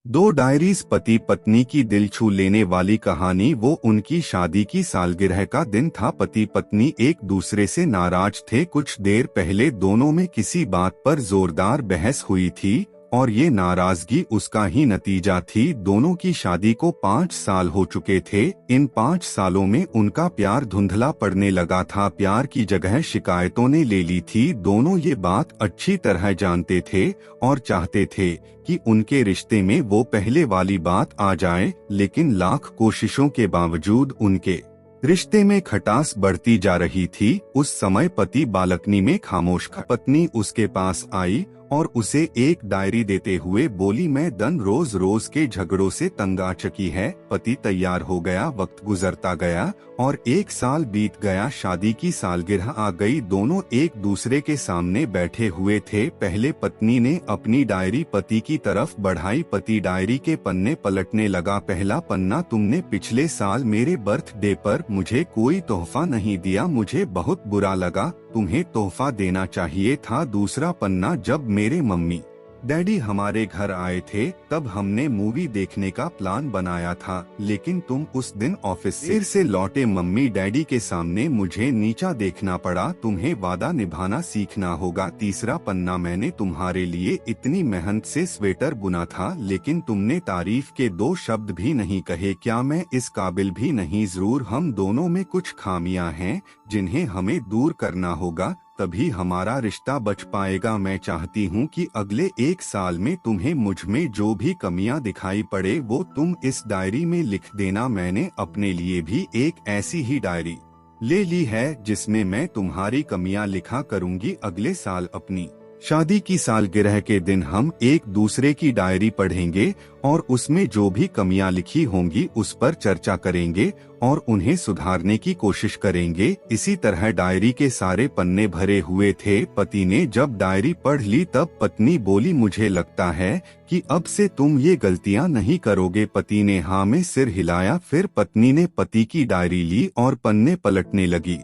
दो डायरीज पति पत्नी की दिल छू लेने वाली कहानी। वो उनकी शादी की सालगिरह का दिन था। पति पत्नी एक दूसरे से नाराज थे। कुछ देर पहले दोनों में किसी बात पर जोरदार बहस हुई थी और ये नाराजगी उसका ही नतीजा थी। दोनों की शादी को 5 साल हो चुके थे। इन 5 सालों में उनका प्यार धुंधला पड़ने लगा था। प्यार की जगह शिकायतों ने ले ली थी। दोनों ये बात अच्छी तरह जानते थे और चाहते थे कि उनके रिश्ते में वो पहले वाली बात आ जाए, लेकिन लाख कोशिशों के बावजूद उनके रिश्ते में खटास बढ़ती जा रही थी। उस समय पति बालकनी में खामोश था। पत्नी उसके पास आई और उसे एक डायरी देते हुए बोली, मैं दिन रोज रोज के झगड़ों से तंग आ चुकी है। पति तैयार हो गया। वक्त गुजरता गया और 1 साल बीत गया। शादी की सालगिरह आ गई। दोनों एक दूसरे के सामने बैठे हुए थे। पहले पत्नी ने अपनी डायरी पति की तरफ बढ़ाई। पति डायरी के पन्ने पलटने लगा। पहला पन्ना, तुमने पिछले साल मेरे बर्थडे पर मुझे कोई तोहफा नहीं दिया, मुझे बहुत बुरा लगा, तुम्हें तोहफा देना चाहिए था। दूसरा पन्ना, जब मेरे मम्मी डैडी हमारे घर आए थे तब हमने मूवी देखने का प्लान बनाया था, लेकिन तुम उस दिन ऑफिस से लौटे। मम्मी डैडी के सामने मुझे नीचा देखना पड़ा, तुम्हें वादा निभाना सीखना होगा। तीसरा पन्ना, मैंने तुम्हारे लिए इतनी मेहनत से स्वेटर बुना था, लेकिन तुमने तारीफ के 2 शब्द भी नहीं कहे। क्या मैं इस काबिल भी नहीं? जरूर हम दोनों में कुछ खामियां हैं जिन्हें हमें दूर करना होगा, तभी हमारा रिश्ता बच पाएगा। मैं चाहती हूँ कि अगले 1 साल में तुम्हें मुझ में जो भी कमियां दिखाई पड़े वो तुम इस डायरी में लिख देना। मैंने अपने लिए भी एक ऐसी ही डायरी ले ली है जिसमें मैं तुम्हारी कमियां लिखा करूँगी। अगले साल अपनी शादी की सालगिरह के दिन हम एक दूसरे की डायरी पढ़ेंगे और उसमें जो भी कमियां लिखी होंगी उस पर चर्चा करेंगे और उन्हें सुधारने की कोशिश करेंगे। इसी तरह डायरी के सारे पन्ने भरे हुए थे। पति ने जब डायरी पढ़ ली तब पत्नी बोली, मुझे लगता है कि अब से तुम ये गलतियां नहीं करोगे। पति ने हाँ में सिर हिलाया। फिर पत्नी ने पति की डायरी ली और पन्ने पलटने लगी।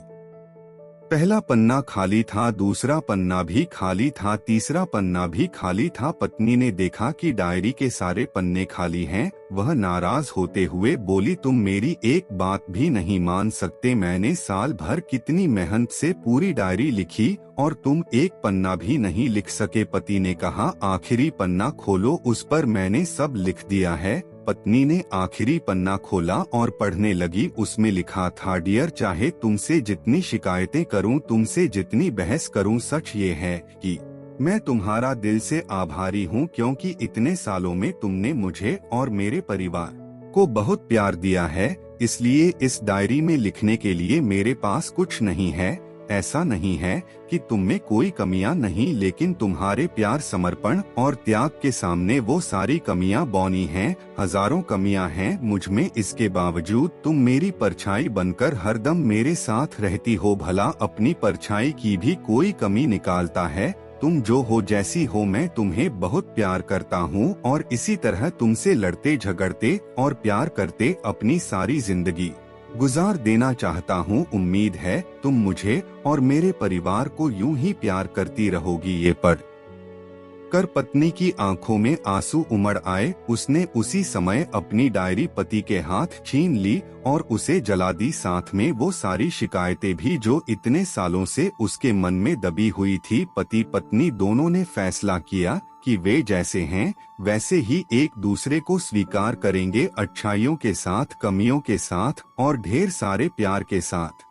पहला पन्ना खाली था, दूसरा पन्ना भी खाली था, तीसरा पन्ना भी खाली था। पत्नी ने देखा कि डायरी के सारे पन्ने खाली हैं। वह नाराज होते हुए बोली, तुम मेरी एक बात भी नहीं मान सकते। मैंने साल भर कितनी मेहनत से पूरी डायरी लिखी और तुम एक पन्ना भी नहीं लिख सके। पति ने कहा, आखिरी पन्ना खोलो, उस पर मैंने सब लिख दिया है। पत्नी ने आखिरी पन्ना खोला और पढ़ने लगी। उसमें लिखा था, डियर, चाहे तुमसे जितनी शिकायतें करूं, तुमसे जितनी बहस करूं, सच ये है कि मैं तुम्हारा दिल से आभारी हूं, क्योंकि इतने सालों में तुमने मुझे और मेरे परिवार को बहुत प्यार दिया है। इसलिए इस डायरी में लिखने के लिए मेरे पास कुछ नहीं है। ऐसा नहीं है कि तुम में कोई कमियां नहीं, लेकिन तुम्हारे प्यार, समर्पण और त्याग के सामने वो सारी कमियां बौनी हैं। हजारों कमियां हैं मुझ में, इसके बावजूद तुम मेरी परछाई बनकर हरदम मेरे साथ रहती हो। भला अपनी परछाई की भी कोई कमी निकालता है? तुम जो हो, जैसी हो, मैं तुम्हें बहुत प्यार करता हूँ और इसी तरह तुमसे लड़ते झगड़ते और प्यार करते अपनी सारी जिंदगी गुजार देना चाहता हूँ। उम्मीद है तुम मुझे और मेरे परिवार को यूं ही प्यार करती रहोगी। ये पढ़ कर पत्नी की आंखों में आंसू उमड़ आए। उसने उसी समय अपनी डायरी पति के हाथ छीन ली और उसे जला दी। साथ में वो सारी शिकायतें भी जो इतने सालों से उसके मन में दबी हुई थी। पति पत्नी दोनों ने फैसला किया कि वे जैसे हैं वैसे ही एक दूसरे को स्वीकार करेंगे, अच्छाइयों के साथ, कमियों के साथ और ढेर सारे प्यार के साथ।